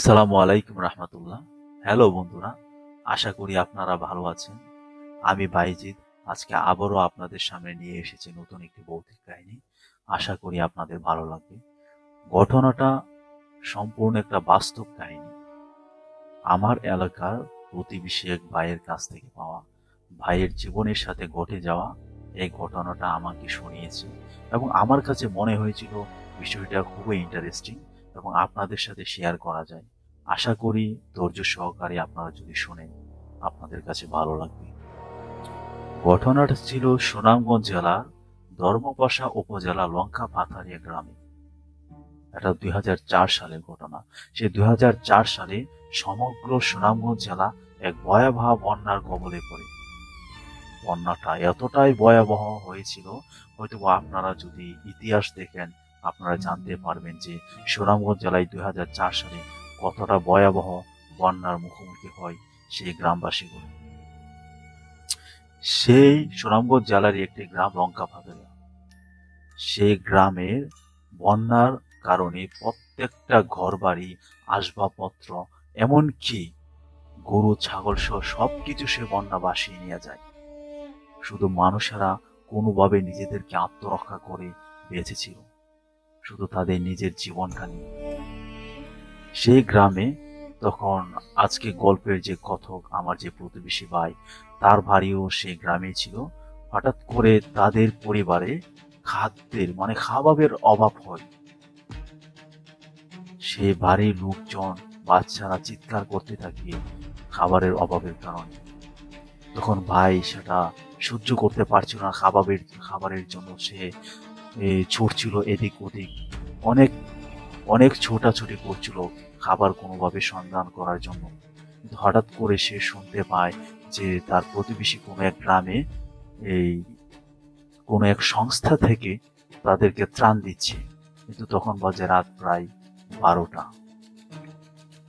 আসসালামু আলাইকুম রহমতুল্লাহ। হ্যালো বন্ধুরা, আশা করি আপনারা ভালো আছেন। আমি বাইজিদ আজকে আবারও আপনাদের সামনে নিয়ে এসেছি নতুন একটি ভৌতিক কাহিনী। আশা করি আপনাদের ভালো লাগবে। ঘটনাটা সম্পূর্ণ একটা বাস্তব কাহিনী। আমার এলাকার প্রতিবেশী এক ভাইয়ের কাছ থেকে পাওয়া, ভাইয়ের জীবনের সাথে ঘটে যাওয়া এই ঘটনাটা আমাকে শুনিয়েছে এবং আমার কাছে মনে হয়েছিল বিষয়টা খুবই ইন্টারেস্টিং এবং আপনাদের সাথে শেয়ার করা যায়। আশা করি ধৈর্য সহকারে আপনারা যদি শোনেন আপনাদের কাছে ভালো লাগবে। ঘটনাটা ছিল সুনামগঞ্জ জেলার ধর্মপাশা উপজেলা লঙ্কা পাথারিয়া গ্রামে। এটা 2004 সালের ঘটনা। সেই 2004 সালে সমগ্র সুনামগঞ্জ জেলা এক ভয়াবহ বন্যার কবলে পড়ে। বন্যাটা এতটাই ভয়াবহ হয়েছিল, হয়তো আপনারা যদি ইতিহাস দেখেন আপনারা জানতে পারবেন যে সুনামগঞ্জ জেলায় 2004 সালে কতটা ভয়াবহ বন্যার মুখোমুখি হয় সেই গ্রামবাসীগুলো। সেই সুনামগঞ্জ জেলার একটি গ্রাম লঙ্কাপাথারিয়া। সেই গ্রামের বন্যার কারণে প্রত্যেকটা ঘরবাড়ি, আসবাবপত্র, এমনকি গরু ছাগল সহ সবকিছু সে বন্যা ভাসিয়ে নিয়ে যায়। শুধু মানুষেরা কোনোভাবে নিজেদেরকে আত্মরক্ষা করে বেঁচেছিল, শুধু তাদের নিজের জীবনটা নিয়ে। সেই গ্রামে তখন আজকে গল্পের যে কথক, আমার যে প্রতিবেশী ভাই, তার বাড়িও সেই গ্রামেই ছিল। হঠাৎ করে তাদের পরিবারে খাদ্যের খাবারের অভাব হয়। সে বাড়ির লোকজন, বাচ্চারা চিৎকার করতে থাকে খাবারের অভাবের কারণে। তখন ভাই সেটা সহ্য করতে পারছিল না, খাবারের জন্য সে ছুটছিল এদিক ওদিক, অনেক অনেক ছোটাছুটি করছিল খাবার কোনোভাবে সন্ধান করার জন্য। কিন্তু হঠাৎ করে সে শুনতে পায় যে তার প্রতিবেশী কোনো এক গ্রামে এই কোনো এক সংস্থা থেকে তাদেরকে ত্রাণ দিচ্ছে। কিন্তু তখন বাজে রাত প্রায় 12টা।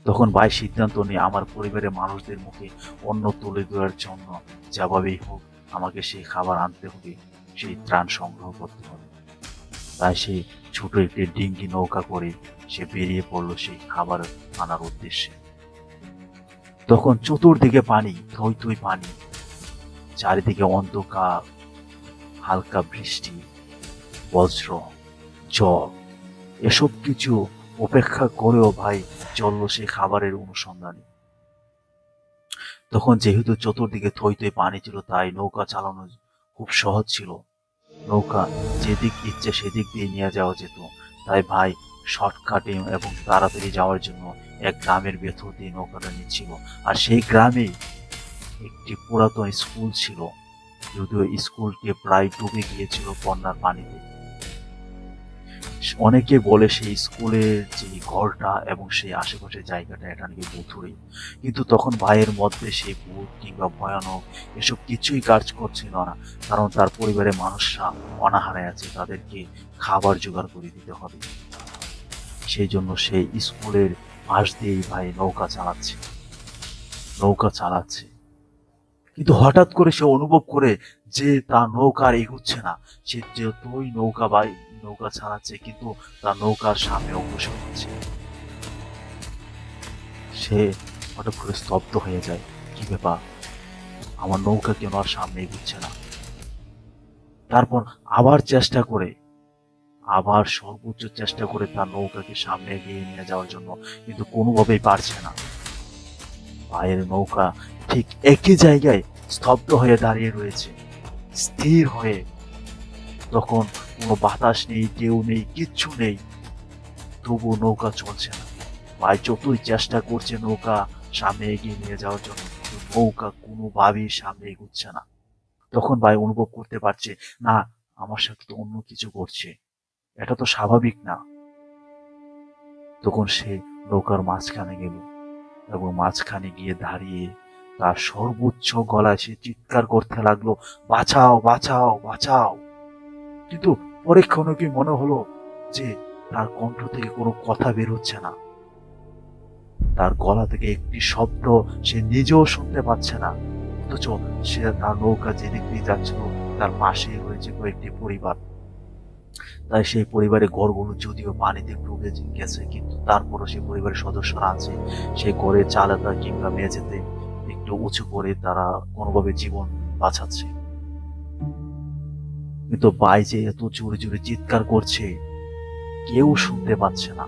তখন ভাই সিদ্ধান্ত নিয়ে আমার পরিবারের মানুষদের মুখে অন্ন তুলে দেওয়ার জন্য যেভাবেই হোক আমাকে সেই খাবার আনতে হবে, সেই ত্রাণ সংগ্রহ করতে হবে। তাই সে ছোট একটি ডিঙ্গি নৌকা করে সে বেরিয়ে পড়লো সেই খাবার আনার উদ্দেশ্যে। তখন চতুর্দিকে পানি, থই থই পানি, চারিদিকে অন্ধকার, হালকা বৃষ্টি, বজ্র, ঝড়, এসব কিছু উপেক্ষা করেও ভাই চলল সেই খাবারের অনুসন্ধানে। তখন যেহেতু চতুর্দিকে থই থই পানি ছিল, তাই নৌকা চালানো খুব সহজ ছিল। নৌকা যেদিক ইচ্ছে সেদিক দিয়ে নিয়ে যাওয়া যেত। তাই ভাই শর্টকাটে এবং তাড়াতাড়ি যাওয়ার জন্য এক গ্রামের ভেতর দিয়ে নৌকাটা নিচ্ছিল। আর সেই গ্রামে একটি পুরাতন স্কুল ছিল, যদিও স্কুলটি প্রায় ডুবে গিয়েছিল বন্যার পানিতে। অনেকে বলে সেই স্কুলের যে ঘরটা এবং সেই আশেপাশের জায়গাটা এটা নাকি ভুতুড়ে। কিন্তু তখন ভাইয়ের মধ্যে সেই ভূত কিংবা ভয়ানক এসব কিছুই কাজ করছিল না, কারণ তার পরিবারের মানুষরা অনাহারে আছে, তাদেরকে খাবার জোগাড় করে দিতে হবে। সেই জন্য সেই স্কুলের পাশ দিয়েই ভাই নৌকা চালাচ্ছে। কিন্তু হঠাৎ করে সে অনুভব করে যে তার নৌকা আর এগুচ্ছে না। সে যতই নৌকা চালাচ্ছে, কিন্তু তার নৌকার সামনে অগ্রসর হচ্ছে। সে হঠাৎ করে স্তব্ধ হয়ে যায়, কি ব্যাপার, আমার নৌকা কেন আর সামনে এগুচ্ছে না। তারপর আবার সর্বোচ্চ চেষ্টা করে তার নৌকাকে সামনে এগিয়ে নিয়ে যাওয়ার জন্য, কিন্তু কোনোভাবেই পারছে না। ভাইয়ের নৌকা ঠিক একই জায়গায় স্তব্ধ হয়ে দাঁড়িয়ে রয়েছে, স্থির হয়ে। তখন কোনো বাতাস নেই, কেউ নেই, কিচ্ছু নেই, তবু নৌকা চলছে না। ভাই যতই চেষ্টা করছে নৌকা সামনে এগিয়ে নিয়ে যাওয়ার জন্য, কিন্তু নৌকা কোনোভাবেই সামনে এগুচ্ছে না। তখন ভাই অনুভব করতে পারছে, না, আমার সাথে তো অন্য কিছু ঘটছে, এটা তো স্বাভাবিক না। তখন সে নৌকার মাঝখানে গেল এবং মাঝখানে গিয়ে দাঁড়িয়ে তার সর্বোচ্চ গলায় সে চিৎকার করতে লাগলো, বাঁচাও, বাঁচাও, বাঁচাও। কিন্তু পরীক্ষণে কি মনে হলো যে তার কণ্ঠ থেকে কোনো কথা বের হচ্ছে না, তার গলা থেকে একটি শব্দ সে নিজেও শুনতে পাচ্ছে না। অথচ সে তার নৌকা যেদিক দিয়ে যাচ্ছিল তার পাশেই রয়েছে কয়েকটি পরিবার। তাই সেই পরিবারের ঘরগুলো যদিও পানিতে ডুবে গেছে, কিন্তু তারপরও সেই পরিবারের সদস্যরা আছে, সেই ঘরের চালাটা কিংবা মেঝেতে একটু উঁচু করে তারা কোনোভাবে জীবন বাঁচাচ্ছে। কিন্তু ভাই যে এত জোরে জোরে চিৎকার করছে, কেউ শুনতে পাচ্ছে না।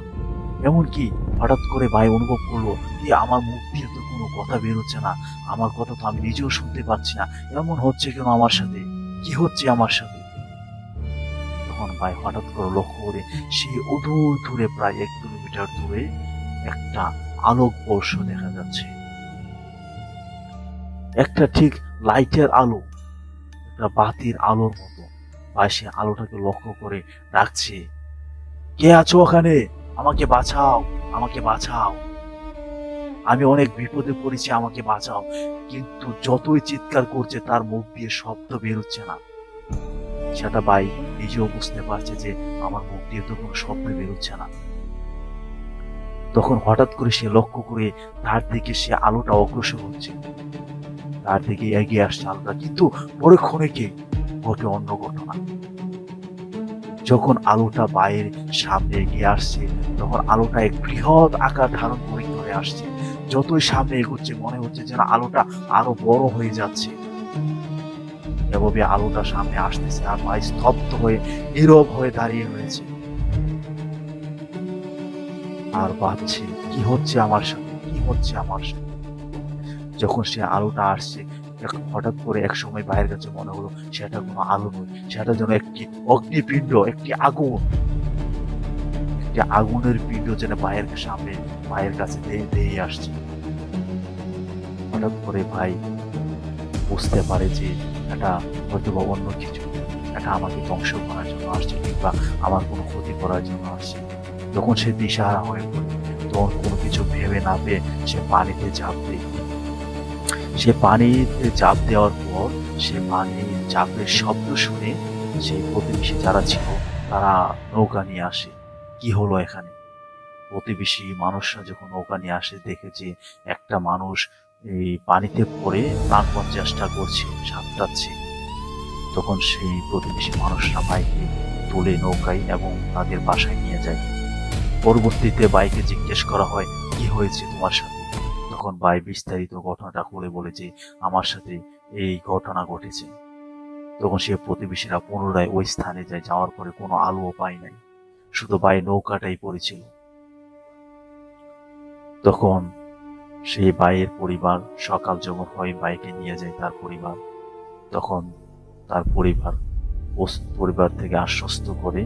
এমনকি হঠাৎ করে ভাই অনুভব করলো যে আমার মুখ দিয়ে তো কোনো কথা বেরোচ্ছে না, আমার কথা তো আমি নিজেও শুনতে পাচ্ছি না, এমন হচ্ছে কেন আমার সাথে, কি হচ্ছে আমার সাথে? তখন ভাই হঠাৎ করে লক্ষ্য করে সে অদূর দূরে প্রায় 1 কিলোমিটার দূরে একটা আলোক বর্ষ দেখা যাচ্ছে। একটা ঠিক লাইটের আলো, একটা বাতির আলোর মতো। ভাই সে আলোটাকে লক্ষ্য করে ডাকছে, কে আছো ওখানে? আমাকে বাঁচাও, আমাকে বাঁচাও, আমি অনেক বিপদে পড়েছি, আমাকে বাঁচাও। কিন্তু যতই চিৎকার করছে তার মুখ দিয়ে শব্দ বেরোচ্ছে না। সেটা ভাই নিজেও বুঝতে পারছে যে আমার মুখ দিয়ে তো কোনো শব্দ বেরোচ্ছে না। তখন হঠাৎ করে সে লক্ষ্য করে তার দিকে সে আলোটা অগ্রসর হচ্ছে, তার দিকে এগিয়ে আসছে আলোটা। কিন্তু পরক্ষণে কি ঘটে অন্য ঘটনা। যখন আলোটা বাইরের সামনে এগিয়ে আসছে, তখন আলোটা এক বৃহৎ আকার ধারণ করে করে আসছে। যতই সামনে এগোচ্ছে মনে হচ্ছে যেন আলোটা আরো বড় হয়ে যাচ্ছে। এভাবে আলোটা সামনে আসতেছে আর ভাই স্তব্ধ হয়ে নীরব হয়ে দাঁড়িয়ে রয়েছে আর ভাবছে কি হচ্ছে আমার সাথে, কি হচ্ছে আমার সাথে। যখন সে আলোটা আসছে, হঠাৎ করে এক সময় ভাইয়ের কাছে মনে হলো সেটা কোনো আলো নয়, সেটা যেন একটি অগ্নিপিণ্ড, একটি আগুন, একটি আগুনের পিণ্ড যেন ভাইয়ের সামনে, ভাইয়ের কাছে ধেয়ে আসছে। হঠাৎ করে ভাই বুঝতে পারে যে এটা হয়তো বা অন্য কিছু, এটা আমাকে ধ্বংস করার জন্য আসছে কিংবা আমার কোনো ক্ষতি করার জন্য আসছে। যখন সে দিশাহারা হয়ে পড়ে, তখন কোনো কিছু ভেবে না পেয়ে সে পানিতে ঝাঁপ দেয়। সে পানিতে ঝাঁপ দেওয়ার পর সে পানির ঝাঁপের শব্দ শুনে সেই প্রতিবেশী যারা ছিল তারা নৌকা নিয়ে আসে। কি হলো এখানে? প্রতিবেশী মানুষরা যখন নৌকা নিয়ে আসে, দেখে যে একটা মানুষ এই পানিতে পড়ে প্রাণপণ চেষ্টা করছে, সাঁতরাচ্ছে। তখন সেই প্রতিবেশী মানুষরা বাইকে তুলে নৌকায় এবং তাদের বাসায় নিয়ে যায়। পরবর্তীতে বাইকে জিজ্ঞেস করা হয়, কি হয়েছে তোমার সাথে? তখন ভাই বিস্তারিত ঘটনাটা খুলে বলে যে আমার সাথে এই ঘটনা ঘটেছে। তখন সে প্রতিবেশীরা পুনরায় ওই স্থানে যায়, যাওয়ার পরে কোনো আলোও পায় নাই, শুধু ভাই নৌকাটাই পড়েছিল। তখন সেই ভাইয়ের পরিবার সকাল যখন হয় ভাইকে নিয়ে যায় তার পরিবার, তখন তার পরিবার থেকে আশ্বস্ত করে